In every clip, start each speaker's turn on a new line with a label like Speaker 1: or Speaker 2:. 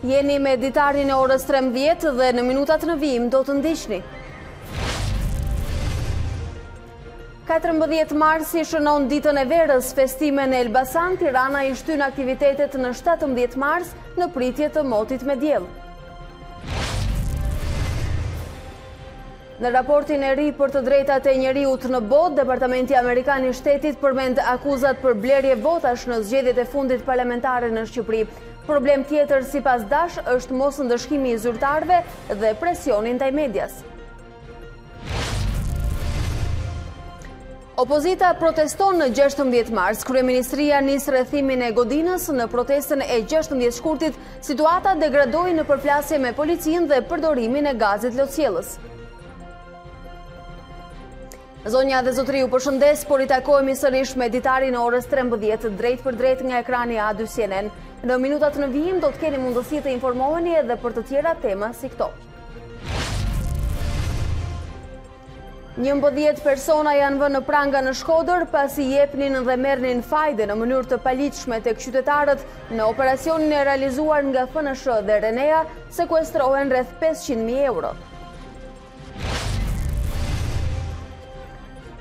Speaker 1: Jeni me Ditarin e orës 13 dhe në minutat në vijim do të ndiqni. 14 marsi shënon ditën e verës, festime në Elbasan, Tirana i shtyn aktivitetet në 17 mars në pritje të motit me diell. Në raportin e ri për të drejtat e njeriut në botë, Departamenti Amerikan i Shtetit përmend akuzat për blerje votash në zgjedhjet e fundit parlamentare në Shqipëri. Problem tjetër sipas Dash është mosndëshkimi i zyrtarëve dhe presioni ndaj medias. Opozita proteston në 16 mars. Kryeministria nis rrethimin e godinës në protestën e 16 shkurtit. Situata degradoi në përplasje me policinë dhe përdorimin e gazit lotësjellës. Zonja dhe zotëri, ju përshëndes, por i takohemi sërish me Ditari në orës 13 drejt për drejt nga ekrani A2 CNN. Në minutat në vijim do të keni mundësi të informoheni edhe për të tjera tema si këto. 11 persona janë vënë në pranga në Shkodër pasi jepnin dhe merrnin fajde në mënyrë të paligjshme tek qytetarët në operacionin e realizuar nga FNSH dhe Renea, sekuestrohen rreth 500.000 euro.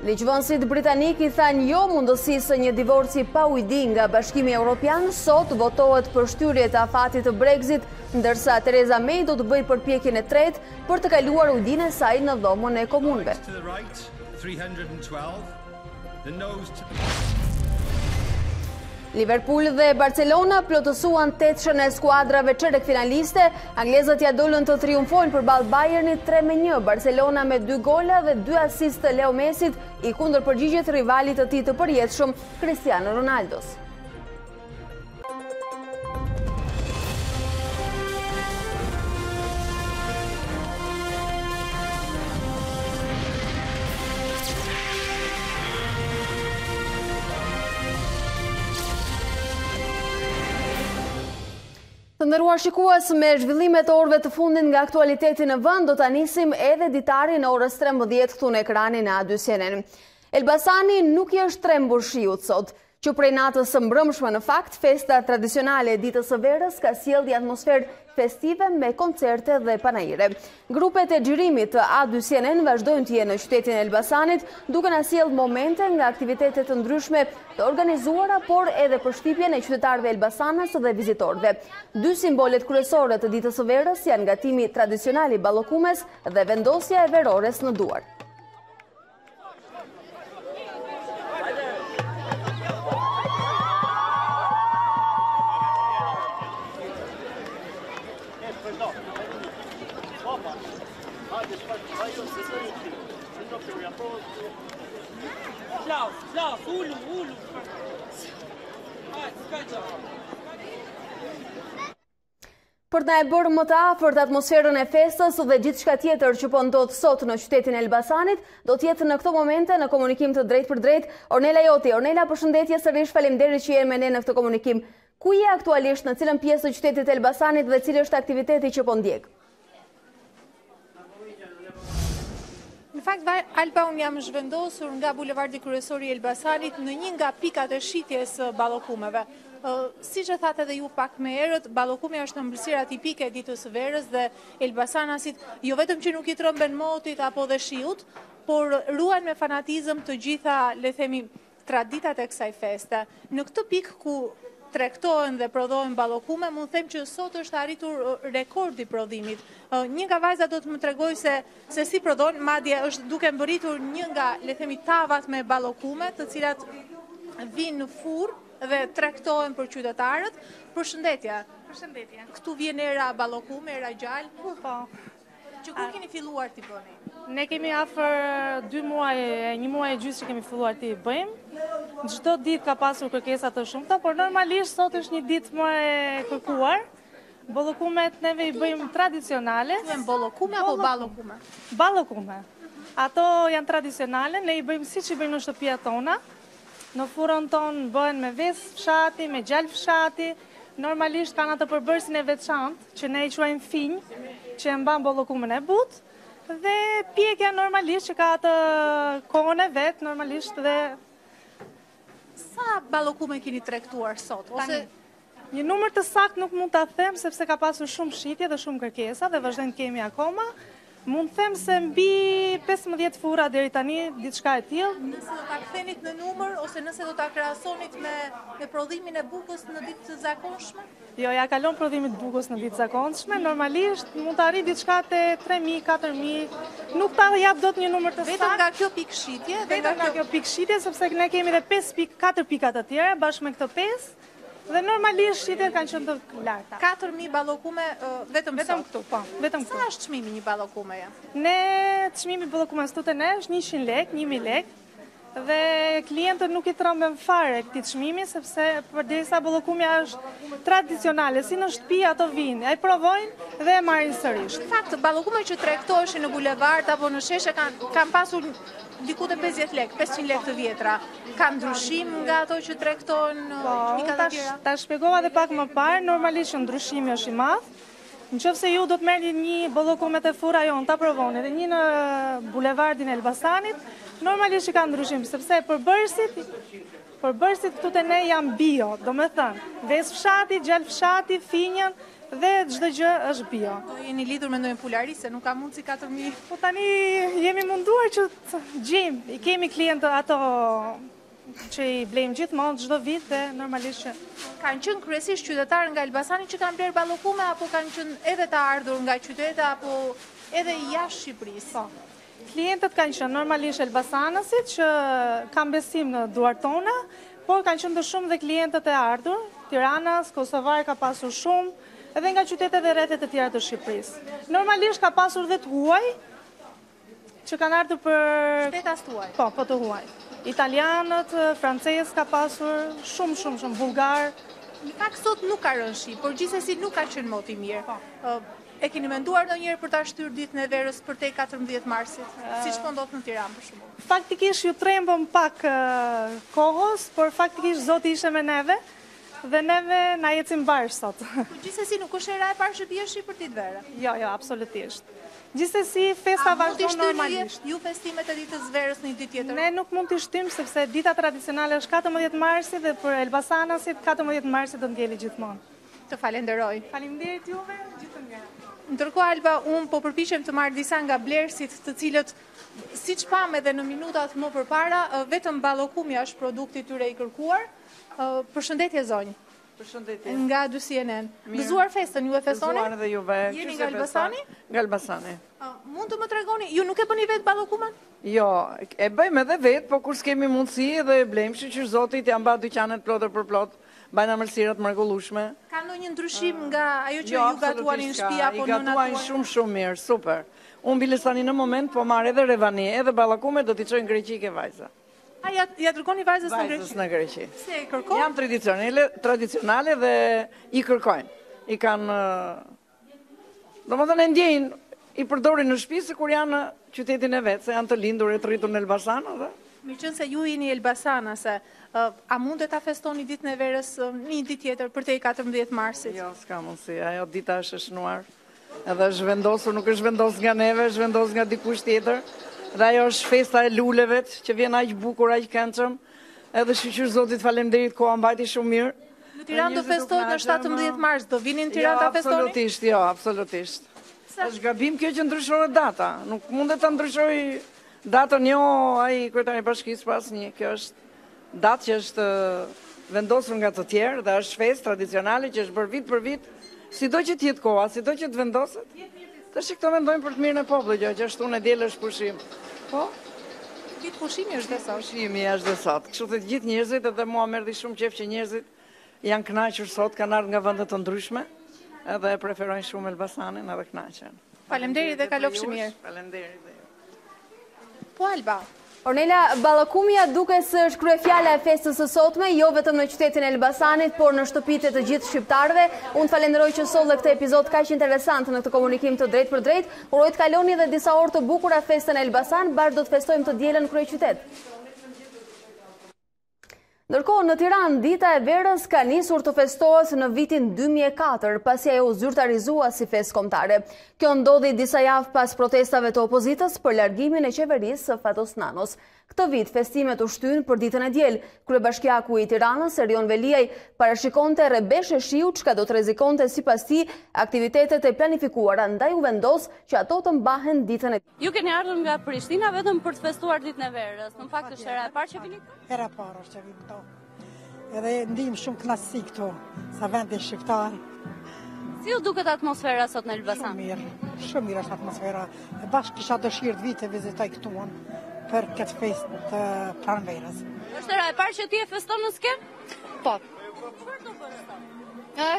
Speaker 1: Ligjvënësit britanik i thanë jo mundësisë një divorci pa ujdi nga Bashkimi Evropian. Sot votohet për shtyrje të afatit të Brexit, ndërsa Theresa May do të bëjë përpjekjen e tretë për të kaluar ujdinë e saj në dhomën e komunëve. Liverpool dhe Barcelona plotësuan tetëshën e skuadrave çerek-finaliste. Anglezët ja dolën të triumfojnë përballë Bayernit 3-1. Barcelona me 2 gola dhe 2 asist të Leo Mesit i kundërpërgjigjet rivalit të tij të përjetshëm, Cristiano Ronaldos. Të nderuar shikues, me zhvillimet e orëve të fundit nga aktualiteti në vend, do ta nisim edhe Ditari në orës 13 këtu në ekranin e A2 CNN. Elbasani nuk i është trembur shiut sot, që prej natës së mbrëmshme në fakt, festa tradicionale e ditës së verës ka sjellë atmosferë festive me koncerte dhe panajire. Grupet e xhirimit të A2 CNN vazhdojnë të jenë në qytetin e Elbasanit, duke na sjellë momente nga aktivitete të ndryshme të organizuara, por edhe përshtypjen e qytetarëve elbasanës dhe vizitorëve. 2 simbolet kryesore të ditës së verës janë gatimi tradicional i ballokumes dhe vendosja e verores në duar. Për na e bërë më të afërt atmosferën e festës dhe gjithçka tjetër që po ndodh sot në qytetin e Elbasanit, do të jetë në këto momente në komunikim të drejt për drejt Ornela Joti. Ornela, përshëndetje sërish, faleminderit që jeni me ne në këtë komunikim. Ku je aktualisht, në cilën pjesë të qytetit të Elbasanit dhe cili është aktiviteti që po ndjek?
Speaker 2: Në fakt, Alba, unë jam zhvendosur nga bulevardi kryesor i Elbasanit në një nga pikat e shitjes ballokumeve. Si që thatë edhe ju pak me herët, ballokumja është në mbërësira tipike e ditës së verës dhe elbasanasit jo vetëm që nuk i trëmben motit apo dhe shiut, por ruan me fanatizëm të gjitha, le themi, traditat e kësaj feste. Në këtë pikë ku tregtohen dhe prodhohen ballokume, mund them që sot është arritur rekordi prodhimit. Një nga vajza do të më tregoj se si prodhon, madje është duke mbërritur një nga, le themi, tavat me ballokume, të cilat vinë në furrë dhe tregtohen për qytetarët. Përshëndetje.
Speaker 3: Përshëndetje.
Speaker 2: Këtu vjen era ballokume, era gjallë.
Speaker 3: Po.
Speaker 2: Që kur keni filluar t'i bëni?
Speaker 3: Ne kemi afër 1 muaj e gjysmë që kemi filluar t'i bëjmë. Çdo ditë ka pasur kërkesa të shumta, por normalisht sot është një ditë më e kërkuar. Ballokumet neve i bëjmë tradicionale.
Speaker 2: Janë ballokume apo ballokume?
Speaker 3: Ballokume. Ato janë tradicionale, ne i bëjmë siç i bëjmë në shtëpiat tona. Në furrën tonë bëhen me ves fshati, me gjallë fshati. Normalisht kanë atë përbërësin e veçantë, që ne i quajmë finj, që e mban ballokumen e butë, dhe pjekja normalisht që ka atë kohën e vetë, normalisht dhe...
Speaker 2: Sa ballokume keni tregtuar sot? Ose
Speaker 3: Një numër të saktë nuk mund ta them sepse ka pasur shumë shitje dhe shumë kërkesa dhe vazhdojmë kemi akoma. Mund them se mbi 15 fura deri tani, diçka e tillë.
Speaker 2: Nëse do ta kthenit në numër ose nëse do ta krahasonit me prodhimin e bukës në ditë të zakonshme?
Speaker 3: Jo, ja kalon prodhimit bukës në ditë zakonshme. Normalisht mund të arrijë diçka te 3.000, 4.000. Nuk ta jap dot një numër të saktë.
Speaker 2: Vetëm nga kjo pikëshitje,
Speaker 3: vetëm nga kjo pikëshitje, sepse ne kemi edhe 4 pika të tjera bashkë me këto 5. Dhe normalisht shitjet kanë qenë të larta.
Speaker 2: 4.000 ballokume vetëm
Speaker 3: këtu, po, vetëm këtu.
Speaker 2: Sa është çmimi një ballokumeje?
Speaker 3: Ne çmimi ballokumës tote ne është 100 lekë, 1000 lekë. Dhe klientët nuk i tromben fare këtij çmimi sepse përderisa ballokumja është tradicionale, si në shtëpi ato vinë, ai provojnë dhe e marrin sërish.
Speaker 2: Në fakt, ballokumet që tregtoheshin në bulevard apo në sheshe kanë pasur diku te 50 lekë, 500 lekë të vjetra. Ka ndryshim nga ato që tregtohen pikat e tjera?
Speaker 3: Ta shpjegova edhe pak më parë, normalisht ndryshimi është i madh. Nëse ju do të merrni një ballokume te fura jon, ta provoni, dhe një në bulevardin e Elbasanit, normalisht i ka ndryshim, sepse përbërësit këtu te ne janë bio, do me thënë, ves fshati, gjel fshati, finjan, dhe çdo gjë është bio.
Speaker 2: Do jeni lidhur me ndonjë pularise, nuk ka mundsi 4.000.
Speaker 3: Po tani jemi munduar që të gjejmë, i kemi klientë ato që i blejmë gjithmonë çdo vit dhe normalisht që
Speaker 2: kanë qenë kryesisht qytetarë nga Elbasani që kanë bler ballokume apo kanë qenë edhe të ardhur nga qytete apo edhe jashtë Shqipërisë?
Speaker 3: Po. Klientët kanë qenë normalisht elbasanësit që kanë besim në duart tona, por kanë qenë të shumë dhe klientët e ardhur, Tiranas, Kosovar ka pasur shumë, edhe nga qytetet dhe rrethet e tjera të Shqipërisë. Normalisht ka pasur dhe të huaj që kanë ardhur për
Speaker 2: qytetas të huaj.
Speaker 3: Po të huaj. Italianët, francezë ka pasur, shumë, bulgar.
Speaker 2: Në fakt sot nuk ka rënë shi, por gjithsesi nuk ka qenë moti mirë. E keni menduar ndonjëherë për ta shtyrë ditën e verës për te 14 marsit, siç po ndodh në Tiranë për shembull?
Speaker 3: Faktikisht ju trembëm pak kohës, por faktikisht Zoti ishte me neve dhe neve na ecim bashkë sot.
Speaker 2: Po gjithsesi nuk është era e parë që bieshi për ditë verë?
Speaker 3: Jo, absolutisht. Gjithsesi festa vazhdon normalisht.
Speaker 2: Ju festimet e ditës verës në një ditë tjetër?
Speaker 3: Ne nuk mund t'i shtym sepse dita tradicionale është 14 marsi dhe për elbasanasit 14 marsi do ndjeli gjithmonë.
Speaker 2: Të falenderoj.
Speaker 3: Faleminderit juve, gjithë nga.
Speaker 2: Ndërkohë Alba, unë po përpiqem të marr disa nga blerësit të cilët, siç pam edhe në minutat më përpara, vetëm ballokumja është produkti tyre i kërkuar. Përshëndetje zonjë.
Speaker 4: Përshëndetje.
Speaker 2: Nga dy CNN. Gëzuar festën, ju e festoni?
Speaker 4: Gëzuar edhe juve.
Speaker 2: Jeni nga Elbasani?
Speaker 4: Nga Elbasani.
Speaker 2: Mund të më tregoni, ju nuk e bëni vetë ballokumen?
Speaker 4: Jo, e bëjmë edhe vetë, po kur s'kemi mundësi dhe blejmë që zotit janë ba dyqanet plotër për plot, bajnë amërsirat mrekullueshme.
Speaker 2: Ka ndonjë ndryshim nga ajo që ju gatuani në shtëpi apo
Speaker 4: në natyre? I gatuani shumë mirë, super. Unë bilestani në moment, po marrë edhe revani, edhe ballakume do t'i çojnë në Greqi ke vajza.
Speaker 2: A ja dërgoni vajzës në Greqi?
Speaker 4: Vajzës në Greqi.
Speaker 2: Se e kërkon?
Speaker 4: Janë tradicionale dhe i kërkojnë. I kanë, do më thënë e ndjejnë, i përdorin në shtëpi se kur janë në qytetin e vetë, se janë të lindur e të rritur në Elbasan.
Speaker 2: Mi qënë se ju jeni Elbasana, se a mund të ta festoni ditën e verës një ditë tjetër për te i 14 marsit?
Speaker 4: Jo, s'ka mundësi, ajo dita është shnuar, edhe është vendosur, nuk është vendos nga neve, është vendos nga dikush tjetër. Dhe ajo është festa e luleve që vjen aq bukur, aq këndshëm. Edhe shqyqyr Zotit faleminderit, koha mbajti shumë mirë.
Speaker 2: Në Tiranë do festohet në 17 mars, do vini në Tiranë ta festoni?
Speaker 4: Jo, absolutisht. Është gabim kjo që ndryshohet data. Nuk mundet të ndryshoj datën ai kryetari i bashkisë pas një. Kjo është datë që është vendosur nga të tjerë dhe është festë tradicionale që është bërë vit për vit, sido që t'jetë koha, sido që të vendoset. Tash këto mendojnë për të mirën e popullit, që ashtu në diell është pushim. Po?
Speaker 2: Ditë pushimi është dhe sot.
Speaker 4: Pushimi është dhe sot. Kështu të gjithë njerëzit, edhe mua më erdhi shumë qejf që njerëzit janë kënaqur sot, kanë ardhur nga vende të ndryshme, edhe preferojnë shumë Elbasanin edhe kënaqen.
Speaker 2: Faleminderit dhe kalofshi mirë.
Speaker 4: Faleminderit dhe ju.
Speaker 2: Po Alba.
Speaker 1: Ornela, ballakumja duke se është kryefjala e festës së sotme, jo vetëm në qytetin e Elbasanit, por në shtëpitë e të gjithë shqiptarëve. Unë falenderoj që solle këtë epizod kaq interesant në këtë komunikim të drejtë për drejtë. Uroj të kaloni edhe disa orë të bukura festën e Elbasan, bashkë do të festojmë të dielën në kryeqytet. Ndërkohë, në Tiranë, dita e verës ka nisur të festohet në vitin 2004, pasi ajo u zyrtarizua si festë kombëtare. Kjo ndodhi disa javë pas protestave të opozitës për largimin e qeverisë së Fatos Nanos. Këtë vit, festimet u shtynë për ditën e diel. Kryebashkiaku i Tiranës, Erion Veliaj, parashikonte rrebeshje shiu, çka do të rrezikonte sipas tij aktivitetet e planifikuara, ndaj u vendos që ato të mbahen ditën e diel.
Speaker 5: Ju keni ardhur nga Prishtina vetëm për të festuar ditën e verës. Në fakt është hera e parë që vini këtu?
Speaker 6: Hera e parë është që vini këtu. Edhe ndihmë shumë kënaqësi këtu, sa vendi shqiptar.
Speaker 5: Si u duket atmosfera sot në Elbasan?
Speaker 6: Shumë mirë është atmosfera. E bashkë kisha dëshirë të vi të vizitoj këtu për këtë fest të pranverës.
Speaker 5: Është hera e parë që ti e feston në skem?
Speaker 7: Po.
Speaker 5: Çfarë do bësh sot?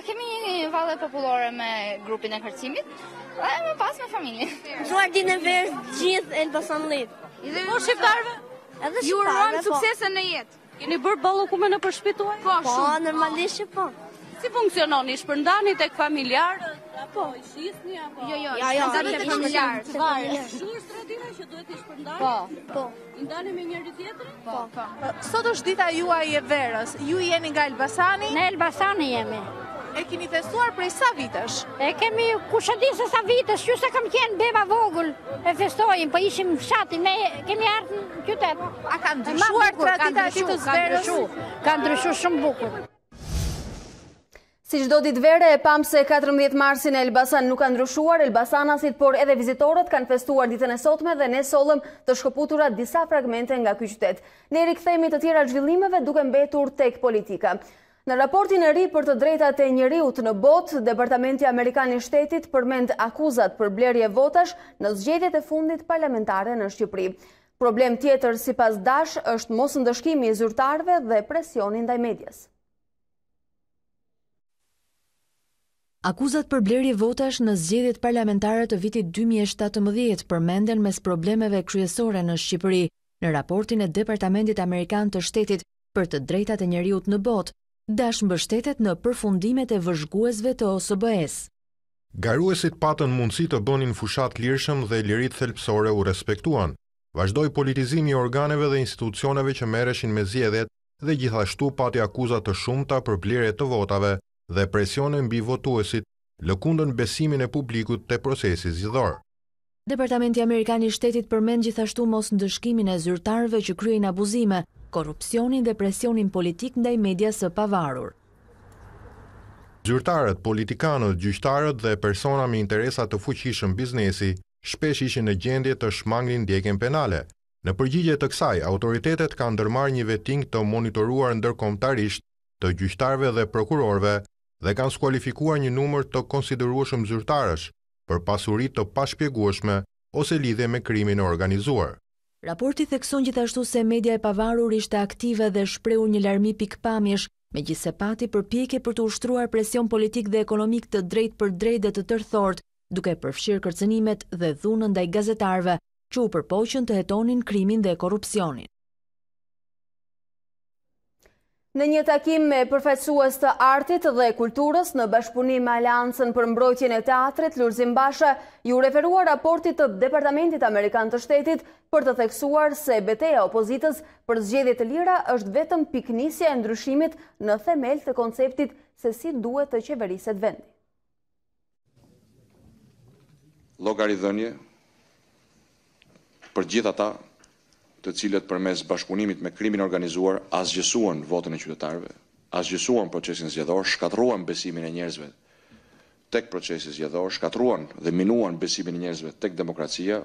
Speaker 7: Kemi një valle popullore me grupin e kërcimit dhe më pas me familje.
Speaker 8: Gjuar ditën e verës gjithë Elbasanlit.
Speaker 5: Po shqiptarëve?
Speaker 8: Edhe
Speaker 7: Ju urojmë suksese në jetë.
Speaker 5: Keni bërë ballokume në përshpi tuaj?
Speaker 8: Po, normalisht që po.
Speaker 5: Si funksionon? I shpërndani tek familjarët? Apo i shisni apo?
Speaker 7: Jo,
Speaker 8: ndani tek familjarët.
Speaker 5: Shur stradina që duhet i shpërndani?
Speaker 8: Po.
Speaker 5: I ndani me njëri tjetrin?
Speaker 7: Po.
Speaker 2: Sot është dita juaj e verës. Ju jeni nga Elbasani?
Speaker 9: Në Elbasani jemi.
Speaker 2: E keni festuar prej sa vitesh?
Speaker 9: E kemi kushëdin se sa vitës, që se kam qenë beba vogël, e festojmë, po ishim fshati, kemi ardhur në qytet.
Speaker 2: A ka ndryshuar tradita e ditës verës?
Speaker 9: Ka ndryshuar shumë bukur.
Speaker 1: Si çdo ditë vere, e pam se 14 marsin e Elbasan nuk ka ndryshuar, elbasanasit, por edhe vizitorët kanë festuar ditën e sotme dhe ne sollëm të shkëputura disa fragmente nga ky qytet. Ne rikthehemi të tjera zhvillimeve duke mbetur tek politika. Në raportin e ri për të drejtat e njeriut në botë, Departamenti Amerikan i Shtetit përmend akuzat për blerje votash në zgjedhjet e fundit parlamentare në Shqipëri. Problem tjetër sipas Dash është mosndëshkimi i zyrtarëve dhe presioni ndaj medias.
Speaker 10: Akuzat për blerje votash në zgjedhjet parlamentare të vitit 2017 përmenden mes problemeve kryesore në Shqipëri, në raportin e Departamentit Amerikan të Shtetit për të drejtat e njeriut në botë. Dash mbështetet në përfundimet e vëzhguesve të OSBE-s.
Speaker 11: Garuesit patën mundësi të bënin fushat lirshëm dhe lirit thelpsore u respektuan. Vazhdoi politizimi i organeve dhe institucioneve që merreshin me zgjedhjet dhe gjithashtu pati akuzat të shumta për blerje të votave dhe presione mbi votuesit, lëkundën besimin e publikut te procesi zgjedhor.
Speaker 10: Departamenti Amerikan i Shtetit përmend gjithashtu mosndëshkimin e zyrtarëve që kryejnë abuzime, korrupsionin dhe presionin politik ndaj medias së pavarur.
Speaker 11: Zyrtarët, politikanët, gjyqtarët dhe persona me interesa të fuqishëm biznesi shpesh ishin në gjendje të shmangnin ndjekjen penale. Në përgjigje të kësaj, autoritetet kanë ndërmarrë një vetting të monitoruar ndërkombëtarisht të gjyqtarëve dhe prokurorëve dhe kanë skualifikuar një numër të konsiderueshëm zyrtarësh për pasuri të pashpjegueshme ose lidhje me krimin e organizuar.
Speaker 10: Raporti thekson gjithashtu se media e pavarur ishte aktive dhe shprehur një larmi pikpamjesh, megjithse pati përpjekje për të ushtruar presion politik dhe ekonomik të drejtë për drejtë dhe të tërthort, duke përfshirë kërcënimet dhe dhunën ndaj gazetarëve, që u përpoqën të hetonin krimin dhe korrupsionin.
Speaker 1: Në një takim me përfaqësues të artit dhe kulturës në bashkëpunim me Aleancën për mbrojtjen e teatrit, Lulzim Basha ju referua raportit të Departamentit Amerikan të Shtetit për të theksuar se betejë opozitës për zgjedhje të lira është vetëm piknisja e ndryshimit në themel të konceptit se si duhet të qeveriset vendi.
Speaker 12: Llogaridhënie për gjithë ata të cilët përmes bashkëpunimit me krimin organizuar asgjësuan votën e qytetarëve, asgjësuan procesin zgjedhor, shkatruan besimin e njerëzve tek procesi zgjedhor, shkatruan dhe minuan besimin e njerëzve tek demokracia,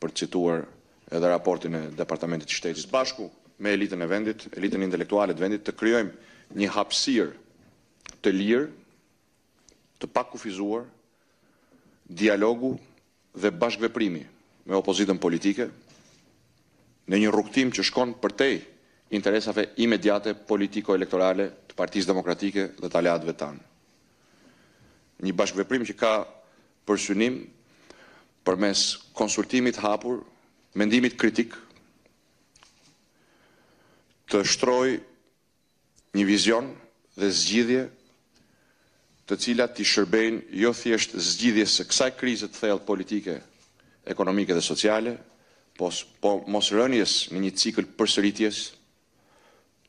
Speaker 12: për të cituar edhe raportin e Departamentit të Shtetit. Bashku me elitën e vendit, elitën intelektuale të vendit, të krijojmë një hapësirë të lirë, të pakufizuar, dialogu dhe bashkëveprimi me opozitën politike, në një rrugtim që shkon përtej interesave imediate politiko-elektorale të Partisë Demokratike dhe të aleatëve tanë. Një bashkëveprim që ka për synim përmes konsultimit hapur, mendimit kritik, të shtroj një vizion dhe zgjidhje të cilat t'i shërbejnë jo thjesht zgjidhjes së kësaj krize të thellë politike, ekonomike dhe sociale, po mos rënjes në një cikël përsëritjes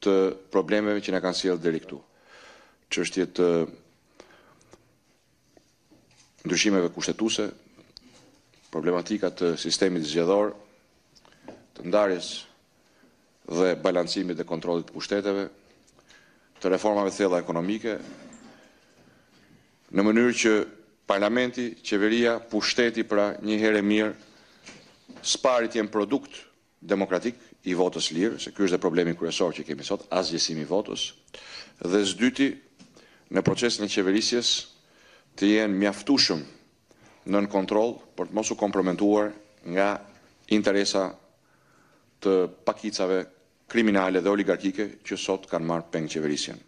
Speaker 12: të problemeve që na kanë sjellë deri këtu. Çështje të ndryshimeve kushtetuese, problematika të sistemit zgjedhor, të ndarjes dhe balancimit dhe kontrollit të pushteteve, të reformave thella ekonomike, në mënyrë që Parlamenti, qeveria, pushteti pra një herë e mirë, s'parit jenë produkt demokratik i votës lirë, se ky është dhe problemi kryesor që kemi sot, asgjësimi i votës, dhe s'dyti, në procesin e qeverisjes të jenë mjaftueshëm nën kontroll për të mos u komprometuar nga interesa të pakicave kriminale dhe oligarkike që sot kanë marrë peng qeverisjen.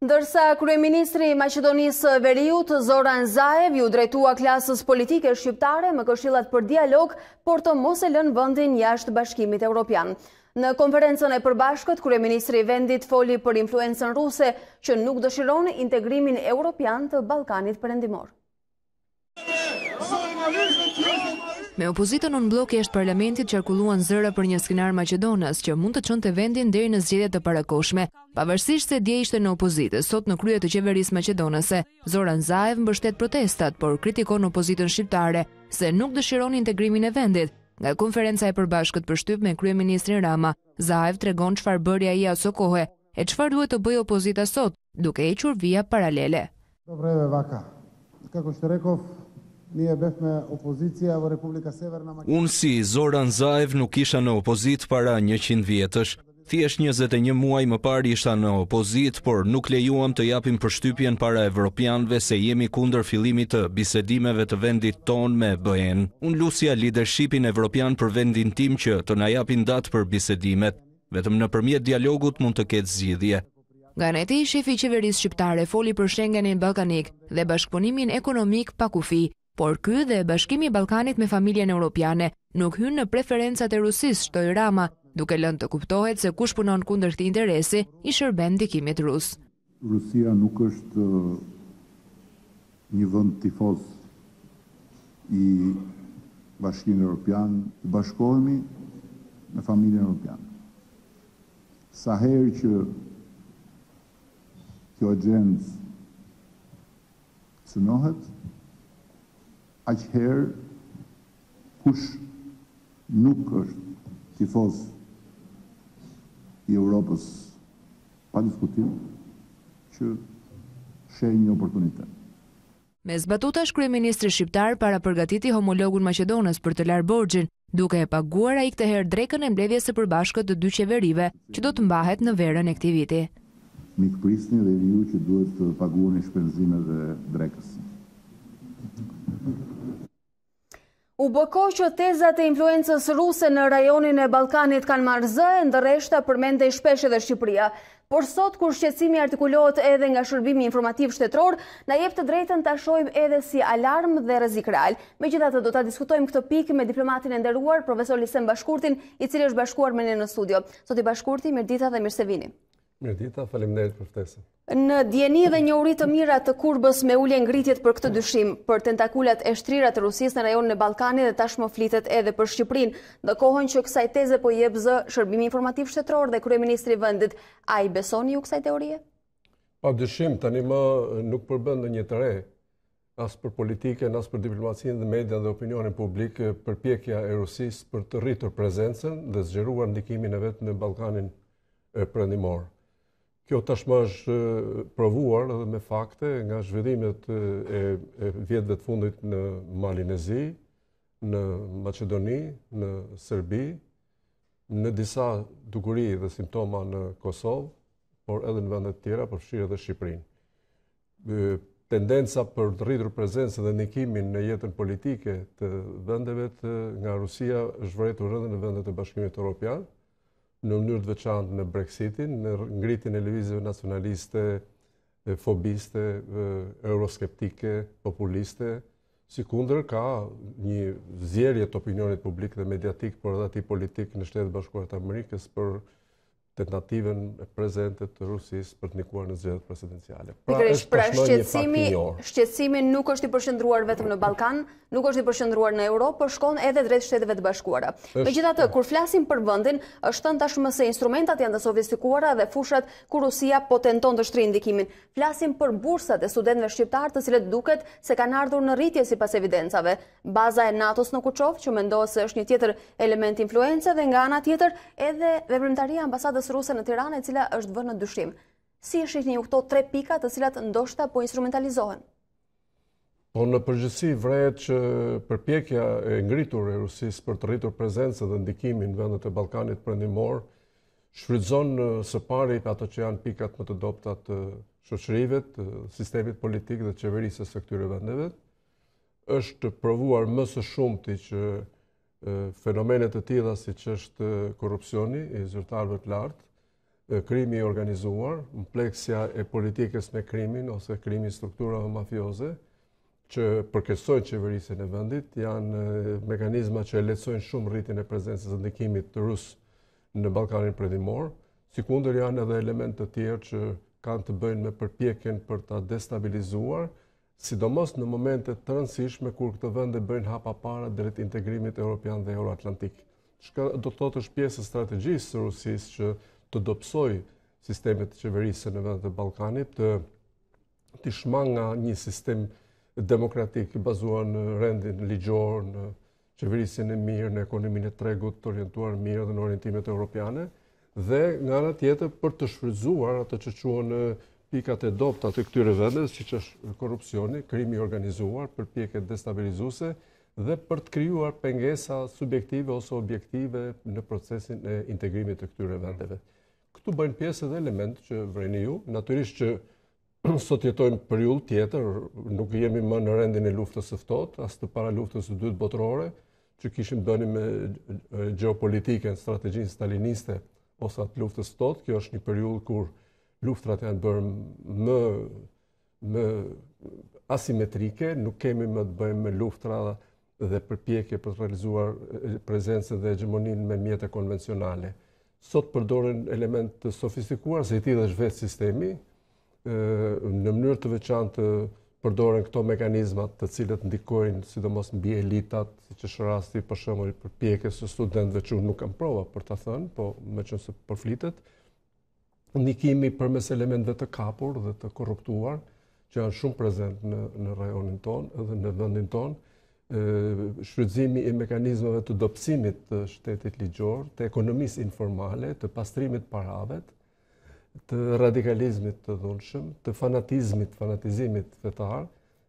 Speaker 1: Ndërsa Kryeministri i Maqedonisë Veriut, Zoran Zaev, ju drejtua klasës politike shqiptare me këshillat për dialog, por të mos e lënë vendin jashtë Bashkimit Evropian. Në konferencën e përbashkët, Kryeministri i vendit foli për influencën ruse që nuk dëshiron integrimin evropian të Ballkanit Perëndimor.
Speaker 10: Me opozitën në blok jashtë parlamentit qarkulluan zëra për një skenar Maqedonas që mund të çonte vendin deri në zgjedhjet të parakohshme. Pavarësisht se dje ishte në opozitë, sot në krye të qeverisë maqedonase, Zoran Zaev mbështet protestat, por kritikon opozitën shqiptare se nuk dëshiron integrimin e vendit. Nga konferenca e përbashkët për shtyp me kryeministrin Rama, Zaev tregon çfarë bëri ai aso kohë e çfarë duhet të bëjë opozita sot, duke hequr vija paralele.
Speaker 13: Unë si Zoran Zaev nuk isha në opozit para 100 vjetësh. Thjesht 21 muaj më parë isha në opozit, por nuk lejuam të japim përshtypjen para evropianëve se jemi kundër fillimit të bisedimeve të vendit ton me BE-n. Unë lusja leadershipin evropian për vendin tim që të na japin datë për bisedimet. Vetëm nëpërmjet dialogut mund të ketë zgjidhje.
Speaker 10: Nga ana e tij, shefi i qeverisë shqiptare foli për Schengenin ballkanik dhe bashkëpunimin ekonomik pa kufi. Por ky dhe Bashkimi i Ballkanit me familjen europiane nuk hyn në preferencat e Rusisë, shtoi Rama, duke lënë të kuptohet se kush punon kundër këtij interesi i shërben ndikimit rus.
Speaker 14: Rusia nuk është një vend tifoz i Bashkimit Evropian, të bashkohemi me familjen europiane. Sa herë që kjo agjendë synohet, aq herë kush nuk është tifoz i Europës pa diskutim që sheh një oportunitet.
Speaker 10: Me zbatutash, kryeministri shqiptar para përgatiti homologun Maqedonës për të larë borxhin, duke e paguar ai këtë herë drekën e mbledhjes së përbashkët të dy qeverive, që do të mbahet në verën e këtij viti.
Speaker 14: Mikprisni dhe ju që duhet të paguani shpenzimet e drekës.
Speaker 1: U bë kohë që tezat e influencës ruse në rajonin e Ballkanit kanë marrë zë, ndërreshta përmendej shpesh edhe Shqipëria. Por sot, kur shqetësimi artikulohet edhe nga shërbimi informativ shtetëror, na jep të drejtën ta shohim edhe si alarm dhe rrezik real. Megjithatë, do ta diskutojmë këtë pikë me diplomatin e nderuar, profesor Lisem Bashkurtin, i cili është bashkuar me ne në studio. Zoti Bashkurti, mirëdita dhe mirë se vini.
Speaker 15: Mirëdita, faleminderit për ftesën.
Speaker 1: Në dieni dhe njohuri të mira të Kurbës me ulje ngritjet për këtë dyshim, për tentakulat e shtrira të Rusisë në rajonin e Ballkanit dhe tashmë flitet edhe për Shqipërinë, ndërkohë që kësaj teze po jep zë shërbimi informativ shtetëror dhe kryeministri i vendit. A i besoni ju kësaj teorie?
Speaker 15: Pa dyshim, tani më nuk përbën ndonjë të re, as për politikën, as për diplomacinë dhe media dhe opinionin publik, përpjekja e Rusisë për të rritur prezencën dhe zgjeruar ndikimin e vet në Ballkanin Perëndimor. Kjo tashmë është provuar edhe me fakte nga zhvillimet e vjetëve të fundit në Malinezi, në Maqedoni, në Serbi, në disa dukuri dhe simptoma në Kosovë, por edhe në vendet tjera, përfshirë edhe Shqipërinë. Tendenca për të rritur prezencën dhe ndikimin në jetën politike të vendeve nga Rusia është vërtetur edhe në vendet e Bashkimit Evropian, në mënyrë të veçantë në Brexitin, në ngritjen e lëvizjeve nacionaliste, fobiste, euroskeptike, populiste. Sikundër ka një zgjerrje të opinionit publik dhe mediatik, por edhe atij politik në Shtetet Bashkuara të Amerikës për tentativën e prezente të Rusisë për të ndikuar në zgjedhjet presidenciale.
Speaker 1: Pra shqetësimi nuk është i përqendruar vetëm në Ballkan, nuk është i përqendruar në Europë, por shkon edhe drejt Shteteve të Bashkuara. Megjithatë, kur flasim për vendin, është thënë tashmë se instrumentat janë të sofistikuara dhe fushat ku Rusia po tenton të shtrijë ndikimin. Flasim për bursat e studentëve shqiptar, të cilët duket se kanë ardhur në rritje sipas evidencave. Baza e NATO-s në Kuçov, që mendohet se është një tjetër element influence, dhe nga ana tjetër edhe veprimtaria ambasadës ruse në Tiranë, e cila është vënë në dyshim. Si e shihni ju këto 3 pika të cilat ndoshta po instrumentalizohen?
Speaker 15: Po në përgjithësi vrehet që përpjekja e ngritur e Rusisë për të rritur prezencën dhe ndikimin në vendet e Ballkanit Perëndimor shfrytëzon së pari ato që janë pikat më të dobta të shoqërive, të sistemit politik dhe të qeverisë së këtyre vendeve. Është provuar më së shumti që fenomene të tilla siç është korrupsioni i zyrtarëve të lartë, krimi i organizuar, kompleksja e politikës me krimin ose krimi i strukturave mafioze që përkeqësojnë qeverisjen e vendit, janë mekanizma që e lehtësojnë shumë rritjen e prezencës së ndikimit të rus në Ballkanin Perëndimor. Sikundër janë edhe elemente të tjerë që kanë të bëjnë me përpjekjen për ta destabilizuar, sidomos në momente të rëndësishme kur këto vende bëjnë hapa para drejt integrimit evropian dhe euroatlantik. Çka do të thotë është pjesë e strategjisë së Rusisë që të dobësojë sistemet të qeverisë në vendet e Ballkanit, të shmang nga një sistem demokratik bazuar në rendin ligjor, në qeverisjen e mirë, në ekonominë e tregut të orientuar mirë dhe në orientimet europiane, dhe nga ana tjetër për të shfrytzuar ato që quhen pikat e dobta të këtyre vendeve, siç është korrupsioni, krimi i organizuar, përpjekjet destabilizuese dhe për të krijuar pengesa subjektive ose objektive në procesin e integrimit të këtyre vendeve. Këtu bëjnë pjesë edhe element që vreni ju, natyrisht që sot jetojmë periudhë tjetër, nuk jemi më në rendin e luftës së ftohtë, as të para luftës së dytë botërore, që kishim bënë me gjeopolitikën, strategjinë staliniste ose atë luftës së ftohtë. Kjo është një periudhë kur luftrat janë bërë më asimetrike, nuk kemi më të bëjmë me luftra dhe përpjekje për të realizuar prezencën dhe hegemoninë me mjete konvencionale. Sot përdoren element të sofistikuar, se i tillë është vetë sistemi, në mënyrë të veçantë përdoren këto mekanizmat të cilët ndikojnë sidomos mbi elitat, siç është rasti për shembull përpjekjes së studentëve që nuk kanë prova për ta thënë, po meqense po flitet, ndikimi përmes elementeve të kapur dhe të korruptuar që janë shumë prezent në rajonin tonë dhe në vendin tonë, shfrytëzimi i mekanizmave të dobësimit të shtetit ligjor, të ekonomisë informale, të pastrimit parave, të radikalizmit të dhunshëm, të fanatizimit fetar,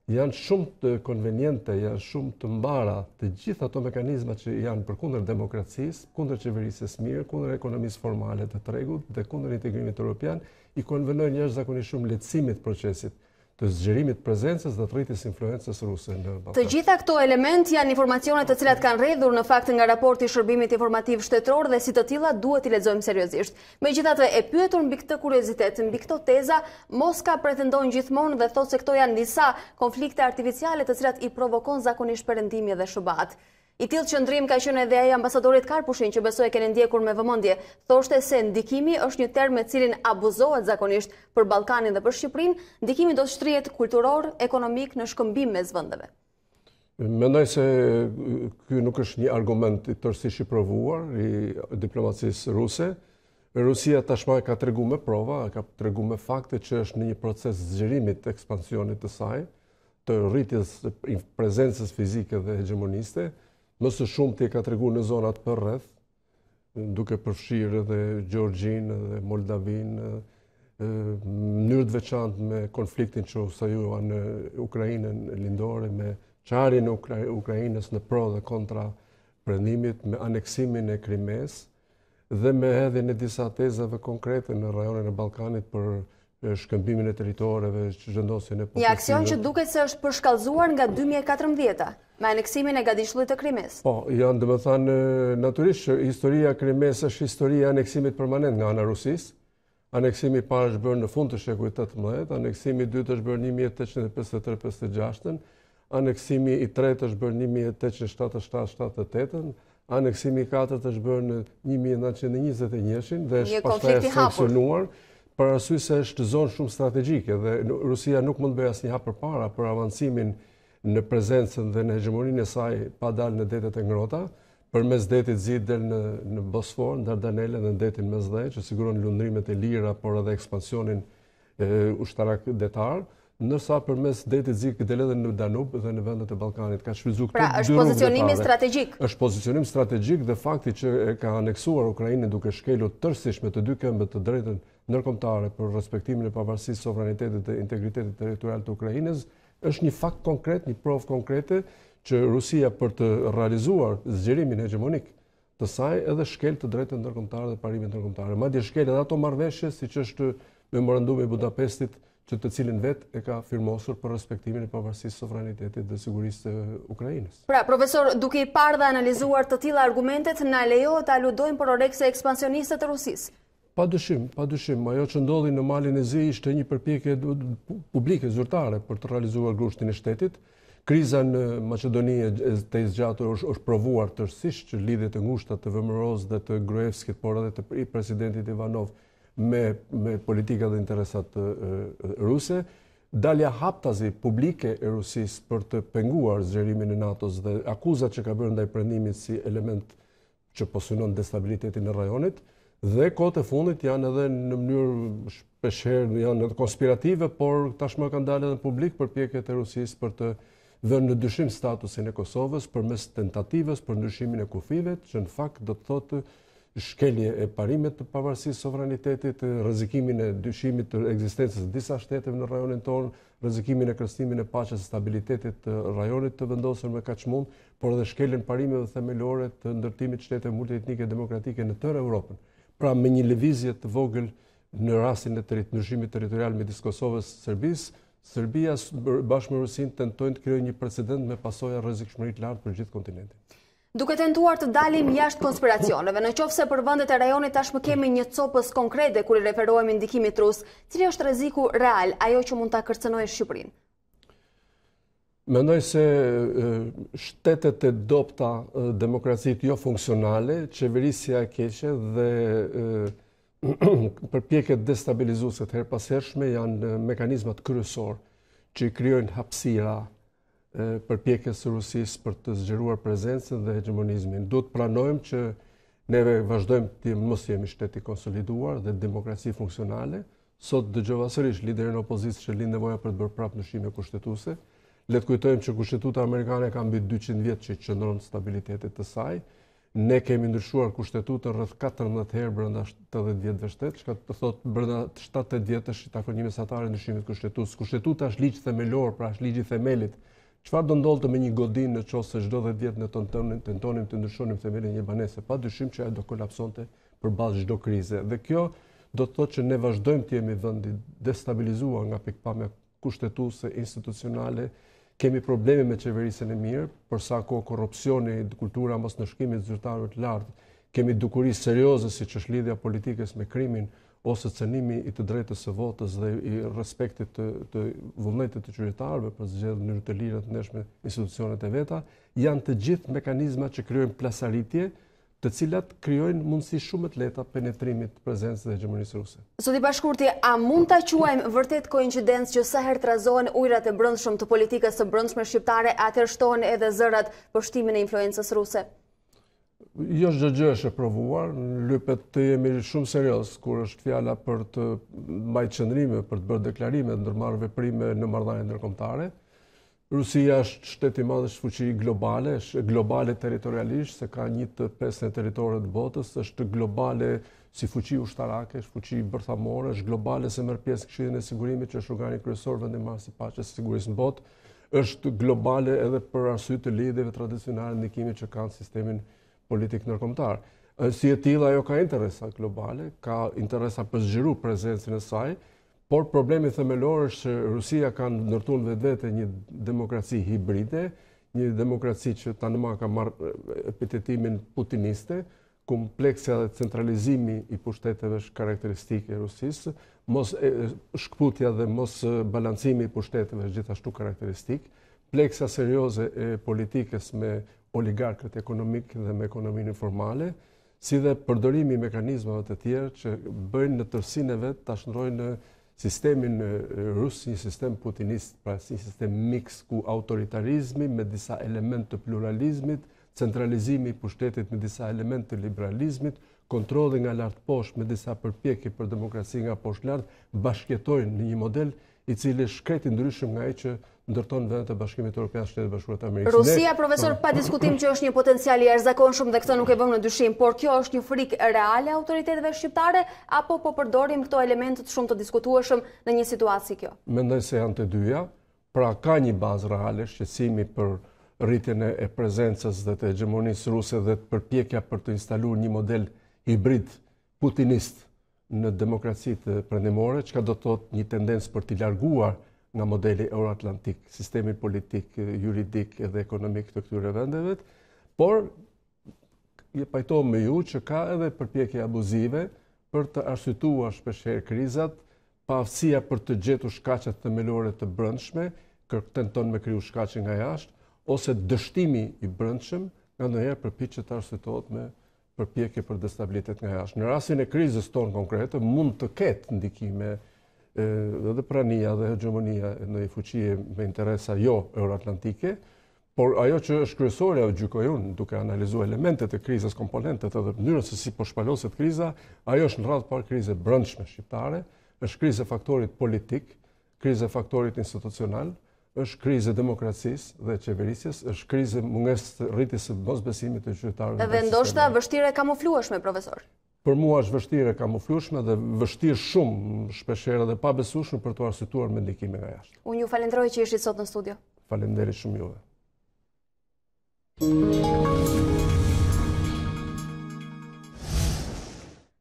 Speaker 15: janë shumë të konveniente, janë shumë të mbara të gjitha ato mekanizma që janë përkundër demokracisë, kundër qeverisjes mirë, kundër ekonomisë formale të tregut dhe kundër integrimit evropian, i konvenojnë jashtëzakonisht shumë lehtësimit procesit të zgjerimit prezencës dhe të rritjes influencës ruse në Ballkan.
Speaker 1: Të gjitha këto element janë informacione të cilat kanë rrjedhur në fakt nga raporti i Shërbimit Informativ Shtetëror dhe si të tilla duhet i lexojmë seriozisht. Megjithatë, e pyetur mbi këtë kuriozitet, mbi këto teza, Moska pretendon gjithmonë dhe thotë se këto janë disa konflikte artificiale të cilat i provokon zakonisht perëndimi dhe shubat. I tillë qëndrim ka qenë edhe ai ambasadorit Karpushin, që besoj e keni ndjekur me vëmendje. Thoshte se ndikimi është një term me cilin abuzohet zakonisht për Ballkanin dhe për Shqipërinë, ndikimi do të shtrihet kulturor, ekonomik në shkëmbim mes vendeve.
Speaker 15: Mendoj se ky nuk është një argument i tërësisht i provuar i diplomacisë ruse. Rusia tashmë ka treguar me prova, ka treguar me fakte që është në një proces zgjerimit të ekspansionit të saj, të rritjes prezencës fizike dhe hegemoniste. Më së shumti ka treguar në zonat përreth, duke përfshirë edhe Gjeorgjinë dhe Moldavinë, në mënyrë të veçantë me konfliktin që usajua në Ukrainën lindore, me çarjen e Ukrainës në pro dhe kontra perëndimit, me aneksimin e Krimes dhe me hedhjen e disa tezave konkrete në rajonin e Ballkanit për shkëmbimin e territoreve, zhvendosjen e
Speaker 1: një aksion që duket se është përshkallëzuar nga 2014 me aneksimin e gadishullit të Krimes.
Speaker 15: Po, janë domethënë natyrisht që historia e Krimes është historia e aneksimit permanent nga ana e Rusisë. Aneksimi i parë është bërë në fund të shekullit 18, aneksimi i dytë është bërë 1853-56, aneksimi i tretë është bërë 1877-78, Aneksimi 4 është bërë në 1921 dhe është pastaj sankcionuar për arsye se është zonë shumë strategjike dhe Rusia nuk mund të bëjë asnjë hap përpara për avancimin në prezencën dhe në hegemoninë e saj pa dalë në detet e ngrohta, përmes detit zi del në Bosfor, në Dardanelle dhe në detin Mesdhej, që siguron lundrimet e lira, por edhe ekspansionin ushtarak detar, ndërsa përmes detit zi del edhe në Danub dhe në vendet e Ballkanit. Ka shfrytzuar
Speaker 1: pra, është pozicionimi strategjik.
Speaker 15: Është pozicionim strategjik dhe fakti që e ka aneksuar Ukrainën duke shkelur tërësisht me të dy këmbët të drejtën ndërkombëtare për respektimin e pavarësisë, sovranitetit dhe integritetit territorial të Ukrainës, është një fakt konkret, një provë konkrete që Rusia për të realizuar zgjerimin hegemonik të saj edhe shkel të drejtën ndërkombëtare dhe parimet ndërkombëtare. Madje shkel edhe ato marrëveshje siç është memorandumi i Budapestit, që të cilin vetë e ka firmosur për respektimin e pavarësisë, sovranitetit dhe sigurisë të Ukrainës.
Speaker 1: Pra, profesor, duke i parë dhe analizuar të tilla argumentet, na lejohet ta aludojmë për orekse ekspansioniste të Rusisë?
Speaker 15: Padyshim. Ajo që ndodhi në Malin e Zi ishte një përpjekje publike zyrtare për të realizuar grushtin e shtetit. Kriza në Maqedoni të zgjatur është provuar tërësisht që lidhjet e ngushta të VMRO-s dhe të Gruevskit, por edhe të presidentit Ivanov me politika dhe interesat ruse, dalja haptazi publike e Rusisë për të penguar zgjerimin e NATO-s dhe akuzat që ka bërë ndaj Premtimit si element që po synon destabilitetin në rajonit, dhe kohët e fundit janë edhe në mënyrë shpeshherë janë konspirative, por tashmë kanë dalë edhe në publik përpjekjet e Rusisë për të vënë në dyshim statusin e Kosovës përmes tentativës për ndryshimin e kufive, që në fakt do të thotë shkelje e parimet të pavarësisë, sovranitetit, rrezikimin e dyshimit të ekzistencës së disa shteteve në rajonin tonë, rrezikimin e kërcënimit e paqes së stabilitetit të rajonit të vendosur me kaq mund, por edhe shkeljen parimeve themelore të ndërtimit shtete multietnike demokratike në tërë Evropën. Pra me një lëvizje të vogël në rastin e ndryshimit territorial midis Kosovës dhe Serbisë, Serbia bashkë me Rusinë tentojnë të krijojë një precedent me pasoja rrezikshmëri të lartë për gjithë kontinentin.
Speaker 1: Duke tentuar të dalim jashtë konspiracioneve, në qoftë se për vendet e rajonit tashmë kemi një copës konkrete kur i referohemi ndikimit rus, cili është rreziku real, ajo që mund ta kërcënojë Shqipërinë?
Speaker 15: Mendoj se shtetet e dopta, demokracitë jo funksionale, qeverisja e keqe dhe përpjekjet destabilizuese të herpashershme janë mekanizmat kryesor që krijojnë hapësira përpjekjes së Rusisë për të zgjeruar prezencën dhe hegemonizmin. Duhet pranojmë që neve vazhdojmë të mos jemi shteti konsoliduar dhe demokraci funksionale. Sot dëgjova sërish liderin e opozitës që lind nevoja për të bërë prapë ndryshime kushtetuese. Le të kujtojmë që kushtetuta amerikane ka mbi 200 vjet që qëndron stabilitetit të saj. Ne kemi ndryshuar kushtetutën rreth 14 herë brenda 70 vjetëve shtet, që të thotë brenda 7-8 vjetësh i takon një mesatare ndryshimit kushtetues. Kushtetuta është ligj themelor, pra është ligji i themelit. Çfarë do ndodhte me një godinë në qoftë se çdo 10 vjet ne tentonim të ndryshonim themelin e një banese, padyshim që ajo do kolapsonte përballë çdo krize. Dhe kjo do të thotë që ne vazhdojmë të jemi vendi destabilizuar nga pikpamja kushtetuese, institucionale. Kemi probleme me qeverisjen e mirë, për sa kohë korrupsioni, kultura mos ndëshkimit zyrtarëve të lartë, kemi dukuri serioze siç është lidhja politikës me krimin ose cënimi i të drejtës së votës dhe i respektit të vullnetit të qytetarëve për zgjedhje në mënyrë të lirë të ndeshme institucionet e veta, janë të gjithë mekanizmat që krijojnë plasaritje, të cilat krijojnë mundësi shumë të lehta penetrimit të prezencës dhe hegemonisë ruse.
Speaker 1: Zoti Bashkurti, a mund ta quajmë vërtet koincidencë që sa herë trazohen ujrat e brendshëm të politikës së brendshme shqiptare, atëherë shtohen edhe zërat për shtimin e influencës ruse?
Speaker 15: Jo çdo gjë është e provuar, lypet të jemi shumë serioz kur është fjala për të mbajtur qëndrime, për të bërë deklarime, ndërmarrë veprime në marrëdhënie ndërkombëtare. Rusia është shtet i madh, është fuqi globale, është globale territorialisht, se ka 1/5 e territorit të botës, është globale si fuqi ushtarake, është fuqi bërthamore, është globale se merr pjesë në Këshillin e Sigurimit, që është organi kryesor vendimmarrës i paqes së sigurisë në botë, është globale edhe për arsye të lidhjeve tradicionale ndikimit që kanë sistemin politik ndërkombëtar. Si e tillë ajo ka interesa globale, ka interesa për zgjeru prezencën e saj, por problemi themelor është që Rusia ka ndërtuar vetvete një demokraci hibride, një demokraci që tani ka marrë epitetimin putiniste, kompleksja dhe centralizimi i pushteteve është karakteristike e Rusisë, mos shkputja dhe mos balancimi i pushteteve është gjithashtu karakteristik, pleksa serioze e politikës me oligarkët ekonomik dhe me ekonominë informale, si dhe përdorimi mekanizmave të tjerë që bëjnë në tërsinë e vetë ta shndrojnë në sistemin rus, një sistem putinist, pra si sistem mix ku autoritarizmi me disa element të pluralizmit, centralizimi i pushtetit me disa element të liberalizmit, kontrolli nga lart poshtë me disa përpjekje për demokraci nga poshtë lart, bashkëjetojnë në një model i cili shkret i ndryshëm nga ai që ndërton vendet e Bashkimit Evropian, Shtetet Bashkuara të Amerikës.
Speaker 1: Rusia, profesor, pa diskutim që është një potencial i jashtëzakonshëm dhe këtë nuk e vëmë në dyshim, por kjo është një frikë reale e autoriteteve shqiptare apo po përdorim këto elemente të shumë të diskutueshëm në një situatë si kjo?
Speaker 15: Mendoj se janë të dyja, pra ka një bazë reale shqetësimi për rritjen e prezencës dhe të hegemonisë ruse dhe të përpjekja për të instaluar një model hibrid putinist në demokracitë perëndimore, çka do të thotë një tendencë për t'i larguar nga modeli euroatlantik, sistemi politik, juridik dhe ekonomik të këtyre vendeve, por pajtohem me ju që ka edhe përpjekje abuzive për të arsytuar shpeshherë krizat, pa aftësia për të gjetur shkaqet themelore të brendshme, tenton me kriju shkaqe nga jashtë, ose dështimi i brendshëm nga ndonjëherë përpiqet të arsyetohet me përpjekje për destabilitet nga jashtë. Në rastin e krizës tonë konkrete, mund të ketë ndikime dhe prania dhe hegemonia në një fuqie me interesa jo euroatlantike, por ajo që është kryesore, ajo gjykoj unë, duke analizuar elementet e krizës, komponentet edhe mënyrën se si po shpaloset kriza, ajo është në radhë parë krize brendshme shqiptare, është krizë faktorit politik, krizë faktorit institucional, është krizë demokracisë dhe qeverisjes, është krizë mungesë rritjes së mosbesimit të qytetarëve.
Speaker 1: Dhe ndoshta vështirë e kamuflueshme, profesor.
Speaker 15: Për mua është vështirë e kamuflueshme dhe vështirë shumë shpeshherë dhe pa besueshme për të arsyetuar me ndikime nga jashtë.
Speaker 1: Unë ju falenderoj që ishit sot në studio.
Speaker 15: Faleminderit shumë juve.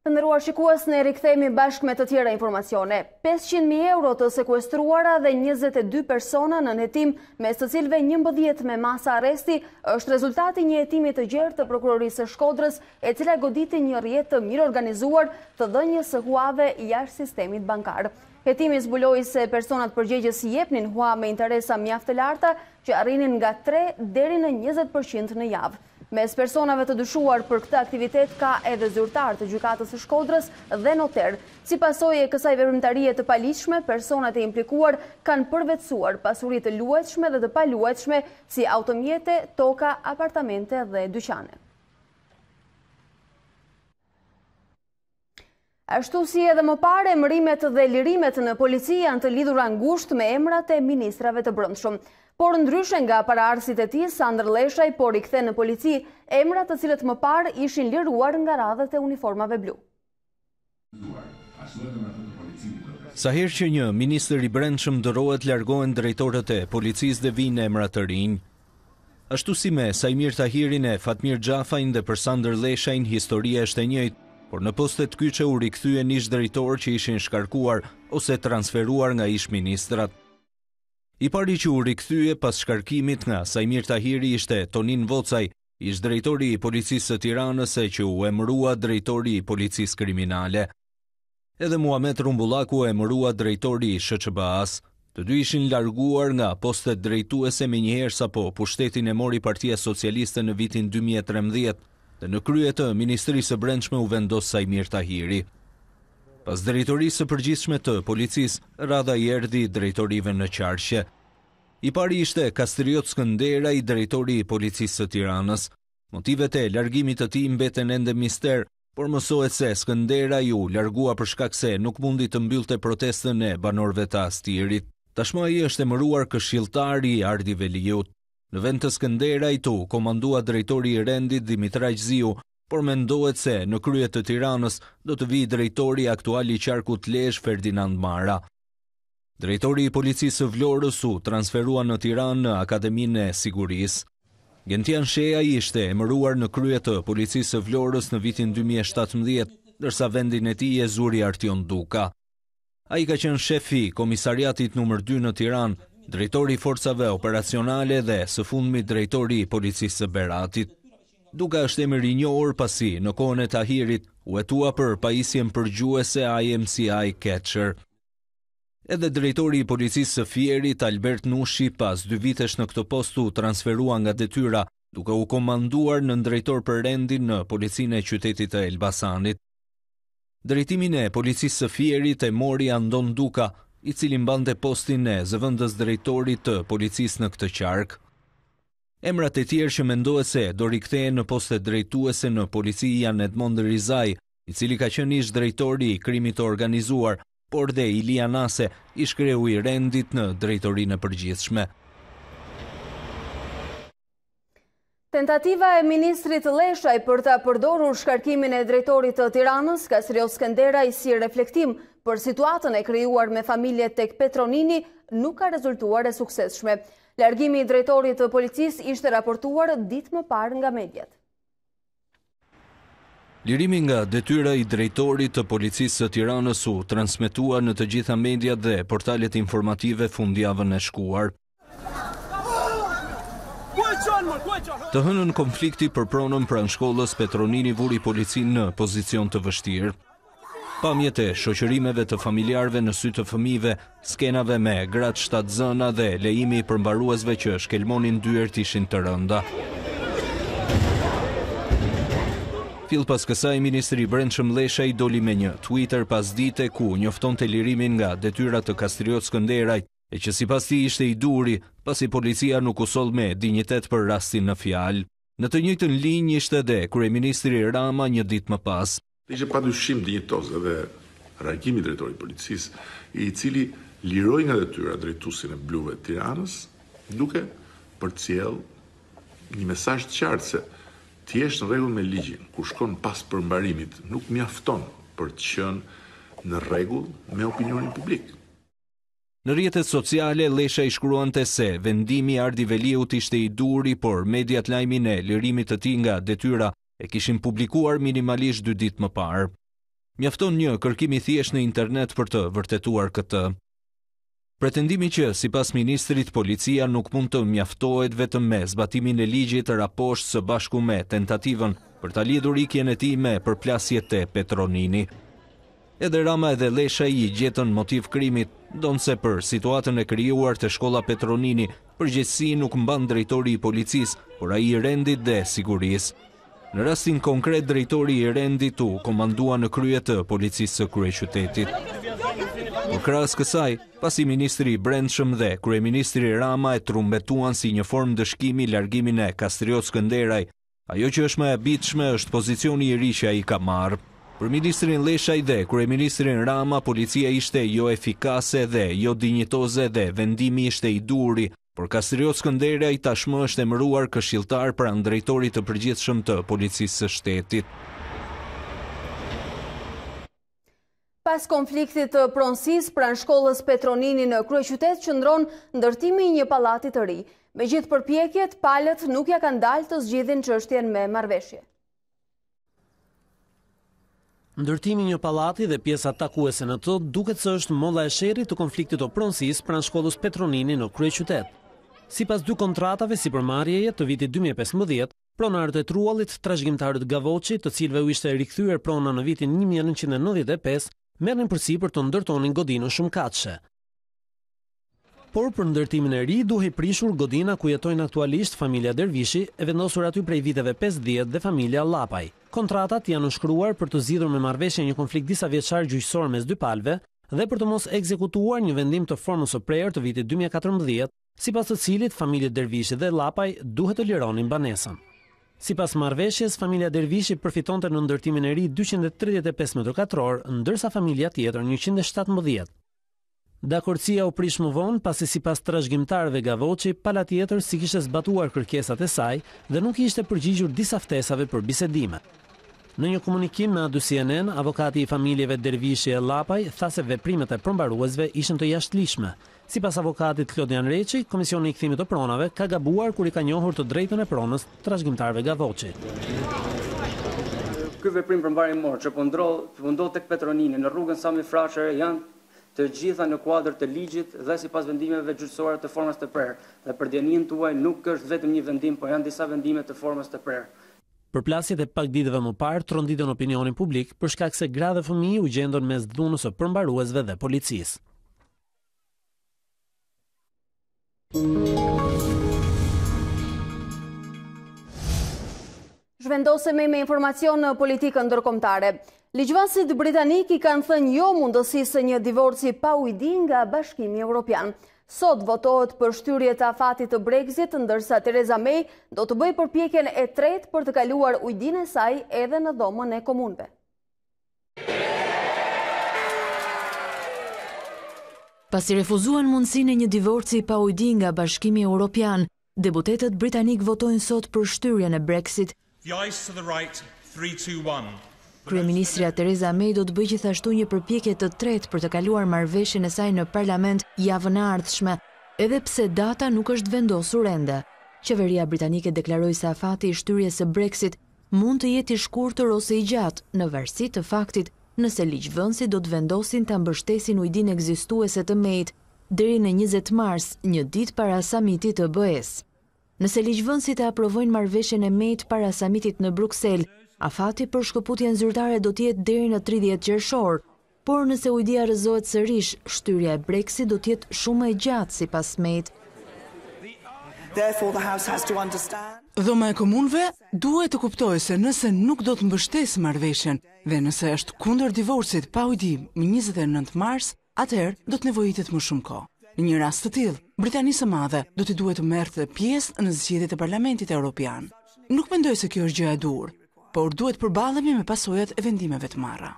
Speaker 1: Të nderuar shikues, ne rikthehemi bashkë me të tjera informacione. 500.000 euro të sekuestruara dhe 22 persona në hetim, mes të cilëve 11 me masa arresti, është rezultati një hetimi të gjerë të prokurorisë së Shkodrës, e cila goditi një rrjet të mirë organizuar të dhënies së huave jashtë sistemit bankar. Hetimi zbuloi se personat përgjegjës i jepnin hua me interesa mjaft të larta, që arrinin nga 3 deri në 20% në javë. Mes personave të dyshuar për këtë aktivitet ka edhe zyrtar të gjykatës së Shkodrës dhe noter. Si pasojë e kësaj veprimtarie të paligjshme, personat e implikuar kanë përvetësuar pasuri të luajtshme dhe të paluajtshme si automjete, toka, apartamente dhe dyqane. Ashtu si edhe më parë, emërimet dhe lirimet në polici janë të lidhura ngushtë me emrat e ministrave të brendshëm. Por ndryshe nga paraardhësit e tij, Sandër Leshaj po rikthen në polici emrat të cilët më parë ishin liruar nga radhët e uniformave blu.
Speaker 13: Sa herë që një ministër i brendshëm dërohet, largohen drejtorët e policisë dhe vinë emra të rinj. Ashtu si me Sajmir Tahirin e Fatmir Xhafajin dhe për Sandër Leshajin, historia është e njëjtë, por në postet kyçe u rikthyen ish drejtorë që ishin shkarkuar ose transferuar nga ish ministrat. I pari që u rikthye pas shkarkimit nga Sajmir Tahiri ishte Tonin Vocaj, ish drejtori i policisë së Tiranës, e që u emërua drejtori i policisë kriminale. Edhe Muhamet Rumbullaku u emërua drejtori i SHQBA-s. Të dy ishin larguar nga postet drejtuese menjëherë sapo pushtetin e mori Partia Socialiste në vitin 2013 dhe në krye të Ministrisë së Brendshme u vendos Sajmir Tahiri. Pas drejtorisë së përgjithshme të policisë, radha i erdhi drejtorive në qarqe. I pari ishte Kastriot Skëndera, i drejtori i policisë së Tiranës. Motivet e largimit të tij mbeten ende mister, por mësohet se Skëndera ju largua për shkak se nuk mundi të mbyllte protestën e banorëve të Astirit. Tashmë ai është emëruar këshilltar i Ardi Veliut. Në vend të Skënderaj tu komandua drejtori i rendit Dimitraj Ziu, por mendohet se në krye të Tiranës do të vijë drejtori aktual i qarkut Lezhë Ferdinand Mara. Drejtori i policisë së Vlorës u transferua në Tiranë në Akademinë e Sigurisë. Gentian Sheja ishte emëruar në krye të policisë së Vlorës në vitin 2017, ndërsa vendin e tij e zuri Artion Duka. Ai ka qenë shefi i komisariatit numër 2 në Tiranë, drejtori i forcave operacionale dhe së fundmi drejtori i policisë së Beratit. Duka është emër i njohur pasi në kohën e Tahirit u hetua për pajisjen përgjuese IMCI Catcher. Edhe drejtori i policisë së Fierit, Albert Nushi, pas 2 vitesh në këtë post u transferua nga detyra, duke u komanduar në drejtor për rendin në policinë e qytetit të Elbasanit. Drejtimin e policisë së Fierit e mori Andon Duka, i cili mbante postin e zëvendës drejtorit të policisë në këtë qark. Emrat e tjerë që mendohet se do rikthehen në poste drejtuese në polici janë Edmond Rizaj, i cili ka qenë ish drejtori i krimit të organizuar, por dhe Ilia Nase, ish kreu i rendit në drejtorinë e përgjithshme.
Speaker 1: Tentativa e ministrit Leshaj për të përdorur shkarkimin e drejtorit të Tiranës, Kastriot Skenderaj, si reflektim për situatën e krijuar me familjet tek Petronini, nuk ka rezultuar e suksesshme. Largimi i drejtorit të policisë ishte raportuar ditë më parë nga mediat.
Speaker 13: Lirimi nga detyra i drejtorit të policisë së Tiranës u transmetua në të gjitha mediat dhe portalet informative fundjavën e shkuar. Të hënën konflikti për pronën pranë shkollës Petronini vuri policinë në pozicion të vështirë. Pamjet e shoqërimeve të familjarëve në sy të fëmijëve, skenave me gratë shtatzëna dhe lejimi i përmbaruesve që shkelmonin dyert ishin të rënda. Fill pas kësaj, ministri i Brendshëm Leshaj doli me një Twitter pas dite ku njoftonte lirimin nga detyra të Kastriot Skënderaj, e që sipas tij ishte i duri, pasi policia nuk u soll me dinjitet për rastin në fjalë. Në të njëjtën linjë ishte edhe kryeministri Rama një ditë më pas.
Speaker 16: Ishte padyshim dinjitoz edhe reagimi i drejtorit të policisë, i cili liroi nga detyra drejtuesin e bluve të Tiranës, duke përcjell një mesazh të qartë se ti je në rregull me ligjin, kur shkon pas përmbarimit, nuk mjafton për të qenë në rregull me opinionin publik.
Speaker 13: Në rrjetet sociale, Lesha i shkruante se vendimi i Ardi Veliut ishte i duri, por mediat lajmin e lirimit të tij nga detyra e kishin publikuar minimalisht 2 ditë më parë. Mjafton një kërkim i thjesht në internet për të vërtetuar këtë. Pretendimi që, sipas ministrit, policia nuk mund të mjaftohet vetëm me zbatimin e ligjit raposht së bashku me tentativën për ta lidhur ikjen e tij me përplasjet e Petronini. Edhe Rama edhe Lesha i gjetën motiv krimit, ndonse për situatën e krijuar të shkolla Petronini, përgjegjësi nuk mban drejtori i policisë, por ai i rendit dhe sigurisë. Në rastin konkret, drejtori i rendit u komandua në krye të policisë së kryeqytetit. Por krahas kësaj, pasi ministri i Brendshëm dhe kryeministri Rama e trumbetuan si një formë dëshkimi largimin e Kastriot Skënderaj, ajo që është më e bitshme është pozicioni i ri që ai ka marrë. Për ministrin Leshaj dhe kryeministrin Rama, policia ishte jo efikase dhe jo dinjitoze dhe vendimi ishte i duri, por Kastriot Skënderaj tashmë është emëruar këshilltar pranë drejtorit të përgjithshëm të policisë së shtetit.
Speaker 1: Pas konfliktit të pronësisë pranë shkollës Petronini në kryeqytet qëndron ndërtimi i një pallati të ri. Megjithë përpjekjet, palët nuk ja kanë dalë të zgjidhin çështjen me marrëveshje.
Speaker 17: Ndërtimi i një pallati dhe pjesa takuese në të duket se është molla e sherrit të konfliktit të pronësisë pranë shkollës Petronini në kryeqytet. Sipas 2 kontratave sipërmarrjeje të vitit 2015, pronarët e Truallit, trashëgimtarët Gavoçi, të cilëve u ishte rikthyer prona në vitin 1995, merrnin përsipër të ndërtonin godinën shumëkatëshe. Por për ndërtimin e ri duhej prishur godina ku jetojnë aktualisht familja Dervishi, e vendosur aty prej viteve 50 dhe familja Lapaj. Kontratat janë shkruar për të zgjidhur me marrëveshje një konflikt disa vjeçar gjyqësor mes 2 palëve dhe për të mos ekzekutuar një vendim të formës së prerë të vitit 2014, sipas të cilit familjet Dervishi dhe Lapaj duhet të lironin banesën. Sipas marrëveshjes, familja Dervishi përfitonte në ndërtimin e ri 235 m2, ndërsa familja tjetër 117. Dakordësia u prish më vonë pasi sipas trashëgimtarëve Gavoçi, pala tjetër si kishte zbatuar kërkesat e saj dhe nuk ishte përgjigjur disa ftesave për bisedime. Në një komunikim me A2CNN, avokati i familjeve Dervishi e Lapaj tha se veprimet e përmbaruesve ishin të jashtëligjshme. Sipas avokatit Klodian Reçi, Komisioni i Kthimit të Pronave ka gabuar kur i ka njohur të drejtën e pronës trashëgimtarëve Gavoçi.
Speaker 18: Ky veprim përmbarimor që po ndodh tek Petronini në rrugën Sami Fraqëre janë të gjitha në kuadër të ligjit dhe sipas vendimeve gjyqësore të formës të prerë. Dhe për djeninë tuaj nuk është vetëm një vendim, por janë disa vendime të formës të prerë.
Speaker 17: Përplasjet e pak ditëve më parë tronditën opinionin publik për shkak se gra dhe fëmijë u gjendën mes dhunës së përmbaruesve dhe policisë.
Speaker 1: Zhvendosemi me informacion në politikën ndërkombëtare. Ligjvënësit britanik i kanë thënë jo mundësisë një divorci pa ujdi nga Bashkimi Evropian. Sot votohet për shtyrje të afatit të Brexit, ndërsa Theresa May do të bëjë përpjekjen e tretë për të kaluar ujdinë e saj edhe në Dhomën e Komunëve.
Speaker 10: Pasi refuzuan mundësinë e një divorci pa ujdi nga Bashkimi Evropian, deputetët britanik votojnë sot për shtyrjen e Brexit. Kryeministrja Theresa May do të bëjë gjithashtu një përpjekje të tretë për të kaluar marrëveshjen e saj në parlament javën e ardhshme, edhe pse data nuk është vendosur ende. Qeveria britanike deklaroi se afati i shtyrjes së Brexit mund të jetë i shkurtër ose i gjatë, në varësi të faktit nëse ligjvënësit do të vendosin ta mbështesin ujdinë ekzistuese të Mayt deri në 20 mars, një ditë para samitit të BE-s. Nëse ligjvënësit e aprovojnë marrëveshjen e Mayt para samitit në Bruksel, afati për shkëputjen zyrtare do të jetë deri në 30 qershor, por nëse ujdia rrëzohet sërish, shtyrja e Brexit do të jetë shumë e gjatë sipas Mayt.
Speaker 19: Dhoma e Komunëve duhet të kuptojë se nëse nuk do të mbështesë marrëveshjen dhe nëse është kundër divorcit pa ujdi më 29 mars, atëherë do të nevojitet më shumë kohë. Në një rast të tillë, Britanisë së Madhe do të duhet të merrte pjesë në zgjedhjet e Parlamentit Evropian. Nuk mendoj se kjo është gjë e dur, por duhet përballemi me pasojat e vendimeve të marra.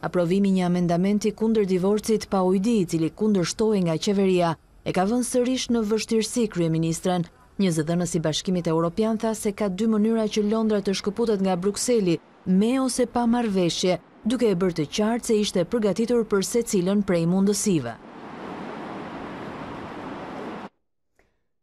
Speaker 10: Aprovimi një amendamenti kundër divorcit pa ujdi, i cili kundërshtohej nga qeveria, e ka vënë sërish në vështirësi kryeministren. Një zëdhënës i Bashkimit Evropian tha se ka dy mënyra që Londra të shkëputet nga Brukseli, me ose pa marrëveshje, duke e bërë të qartë se ishte përgatitur për secilën prej mundësive.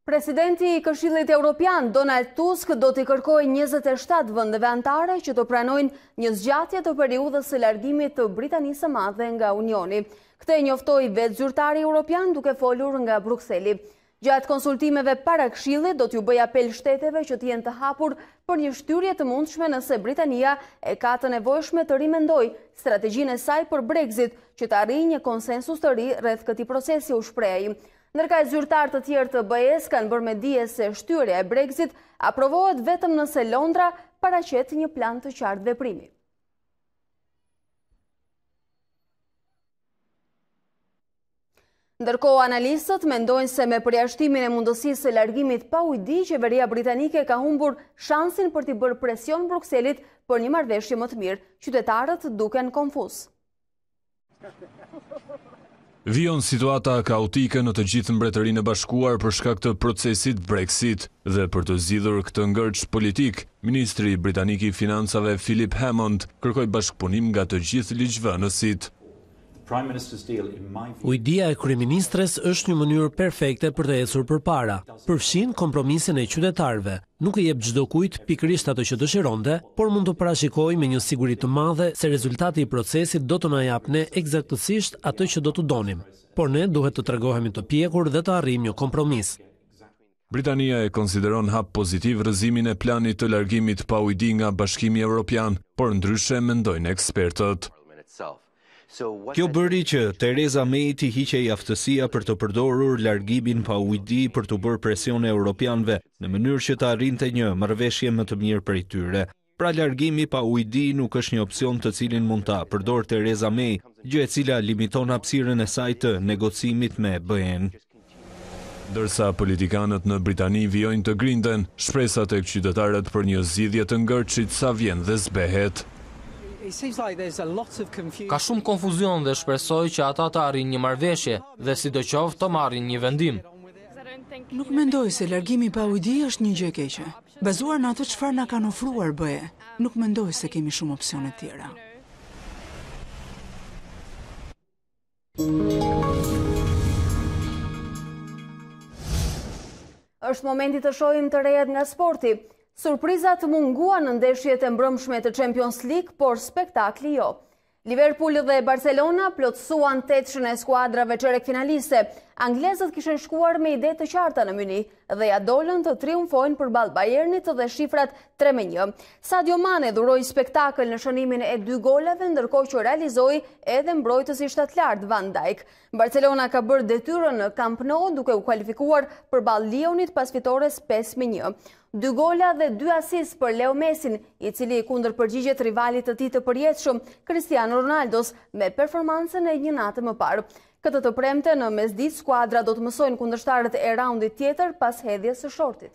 Speaker 1: Presidenti i Këshillit Evropian, Donald Tusk, do t'i kërkojë 27 vendeve anëtare që të pranojnë një zgjatje të periudhës së largimit të Britanisë së Madhe nga Unioni. Këtë e njoftoi vetë zyrtari evropian duke folur nga Brukseli. Gjatë konsultimeve para Këshillit do t'ju bëj apel shteteve që t'jenë të hapur për një shtyrje të mundshme nëse Britania e ka të nevojshme të rimendojë strategjinë e saj për Brexit, që të arrijë një konsensus të ri rreth këtij procesi, u shpreh. Ndërka zyrtar të tjerë të BE-s kanë bërë me dije se shtyrja e Brexit aprovohet vetëm nëse Londra paraqet një plan të qartë veprimi. Ndërkohë, analistët mendojnë se me përjashtimin e mundësisë së largimit pa ujdi, qeveria britanike ka humbur shansin për t'i bërë presion Brukselit për një marrëveshje më të mirë. Qytetarët duken konfuz.
Speaker 13: Vijon situata kaotike në të gjithë Mbretërinë e Bashkuar për shkak të procesit Brexit dhe për të zgjidhur këtë ngërç politik, ministri britanik i financave Philip Hammond kërkoi bashkëpunim nga të gjithë ligjvënësit.
Speaker 17: Ujdia e kryeministres është një mënyrë perfekte për të ecur përpara. Përfshin kompromisin e qytetarëve. Nuk i jep çdo kujt pikërisht ato që dëshironte, por mund të parashikojë me një siguri të madhe se rezultati i procesit do të na jap ne eksaktësisht atë që do të donim. Por ne duhet të tregohemi të pjekur dhe të arrijmë një kompromis.
Speaker 13: Britania e konsideron hap pozitiv rrëzimin e planit të largimit pa ujdi nga Bashkimi Evropian, por ndryshe mendojnë ekspertët. Kjo bëri që Theresa May t'i hiqej aftësia për të përdorur largimin pa ujdi për të bërë presion e europianëve në mënyrë që të arrinte një marrëveshje më të mirë prej tyre. Pra largimi pa ujdi nuk është një opcion të cilin mund ta përdor Theresa May, gjë e cila limiton hapësirën e saj të negocimit me BE-n. Dërsa politikanët në Britani vijojnë të grinden, shpresat tek qytetarët për një zgjidhje të ngërçit sa vjen dhe zbehet.
Speaker 20: Ka shumë konfuzion dhe shpresoj që ata të arrijnë një marrëveshje dhe sidoqoftë të marrin një vendim.
Speaker 19: Nuk mendoj se largimi pa ujdi është një gjë e keqe. Bazuar në atë çfarë na kanë ofruar BE, nuk mendoj se kemi shumë opsione të tjera.
Speaker 1: Është momenti të shohim të rejat nga sporti. Surprizat munguan në ndeshjet e mbrëmshme të Champions League, por spektakli jo. Liverpool dhe Barcelona plotësuan 8 e skuadrave çerek finaliste. Anglezët kishin shkuar me ide të qarta në Munich dhe ja dolën të triumfojnë përballë Bayernit dhe shifrat 3-1. Sadio Mane dhuroi spektakël në shënimin e 2 golave, ndërkohë që realizoi edhe mbrojtësi shtatlart Van Dijk. Barcelona ka bërë detyrën në Camp Nou duke u kualifikuar përballë Lyonit pas fitores 5-1. 2 gola dhe 2 asist për Leo Messin, i cili kundër përgjigjet rivalit të tij të përjetshëm, Cristiano Ronaldos, me performancën e një natë më parë. Këtë të premte në mesditë skuadra do të mësojnë kundërshtarët e raundit tjetër pas hedhjes së shortit.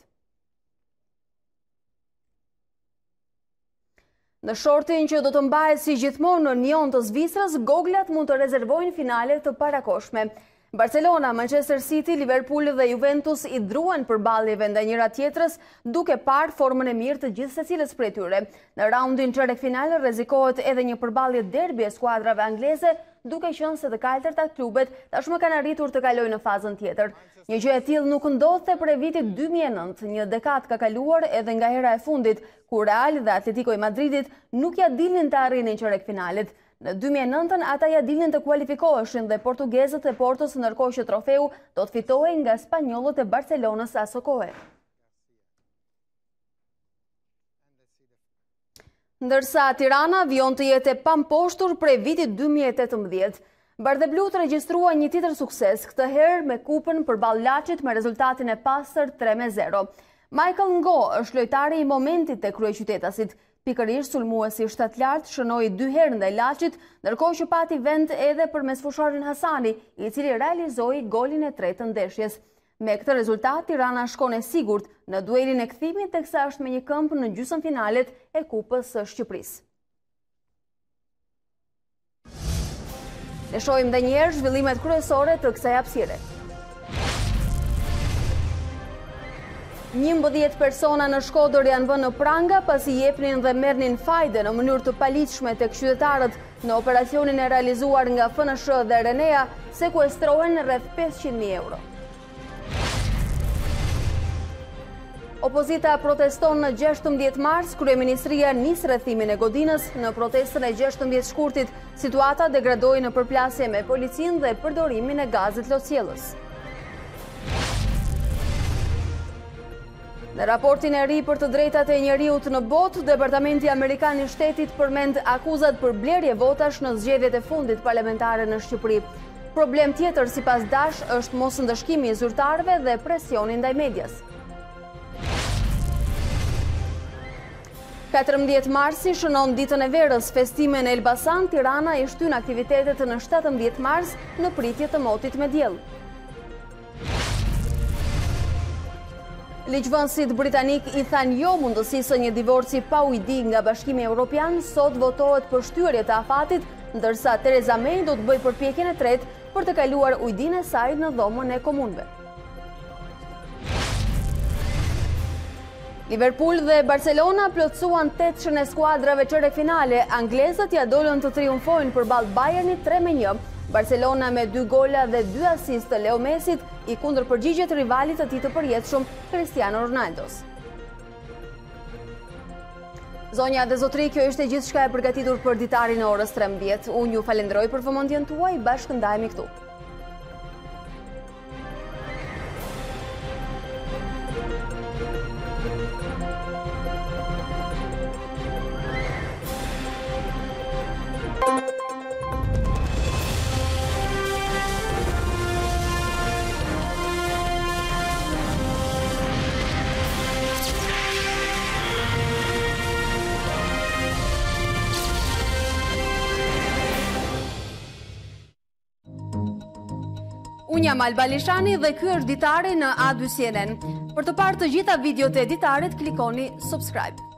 Speaker 1: Në shortin që do të mbahet si gjithmonë në Nyon të Zvicrës, goglat mund të rezervojnë finale të parakoshme. Barcelona, Manchester City, Liverpool dhe Juventus i druan përballjeve ndaj njëra tjetrës, duke parë formën e mirë të gjithë secilës prej tyre. Në raundin çerek final rrezikohet edhe një përballje derbi e skuadrave angleze, duke qenë se të kaltërta klubet tashmë kanë arritur të kalojnë në fazën tjetër. Një gjë e tillë nuk ndodhte prej vitit 2009, një dekadë ka kaluar edhe nga hera e fundit, kur Real dhe Atletico i Madridit nuk ja dilnin të arrinin çerek finalet. Në 2009 ata ja dilnin të kualifikoheshin dhe portugezët e Portos, ndërkohë që trofeu do të fitohej nga spanjollët e Barcelonës aso kohe. Ndërsa Tirana vion të jetë e pamposhtur prej vitit 2018. Bardheblut regjistrua një tjetër sukses, këtë herë me kupën përballë Laçit me rezultatin e pastër 3-0. Michael Ngo është lojtari i momentit te kryeqytetasit. Pikërisht sulmuesi shtatlart shënoi 2 herë ndaj Laçit, ndërkohë që pati vend edhe për mesfusharin Hasani, i cili realizoi golin e 3 të ndeshjes. Me këtë rezultat, Tirana shkon e sigurt në duelin e kthimit, teksa është me një këmbë në gjysmëfinalet e Kupës së Shqipërisë. Ne shohim edhe një herë zhvillimet kryesore të kësaj hapësire. 11 persona në Shkodër janë vënë në pranga pasi jepnin dhe merrnin fajde në mënyrë të paligjshme tek qytetarët në operacionin e realizuar nga FNSH dhe Renea, sekuestrohen rreth 500.000 euro. Opozita proteston në 16 mars, kryeministria nis rrethimin e godinës. Në protestën e 16 shkurtit, situata degradoi në përplasje me policinë dhe përdorimin e gazit lotësjellës. Në raportin e ri për të drejtat e njeriut në botë, Departamenti Amerikan i Shtetit përmend akuzat për blerje votash në zgjedhjet e fundit parlamentare në Shqipëri. Problem tjetër sipas Dash është mosndëshkimi i zyrtarëve dhe presioni ndaj medias. 14 marsi shënon ditën e verës, festime në Elbasan, Tirana i shtyn aktivitetet në 17 mars në pritje të motit me diell. Ligjvënësit britanik i thanë jo mundësisë një divorci pa ujdi nga Bashkimi Evropian, sot votohet për shtyerje të afatit, ndërsa Theresa May do të bëjë përpjekjen e tretë për të kaluar ujdinë e saj në dhomën e komunëve. Liverpool dhe Barcelona plotësuan 8 e skuadrave çerek finale, anglezët ja dolën të triumfojnë përballë Bayernit 3-1. Barcelona me 2 gola dhe 2 asist të Leo Messit, i kundër përgjigjet rivalit të tij të përjetshëm, Cristiano Ronaldos. Zonja dhe zotri, kjo ishte gjithçka e përgatitur për Ditari në orës 13. Unë ju falenderoj për vëmendjen tuaj, bashkë ndajemi këtu. Unë jam Alba Lishani dhe ky është Ditari në A2 CNN. Për të parë të gjitha videot e Ditarit, klikoni subscribe.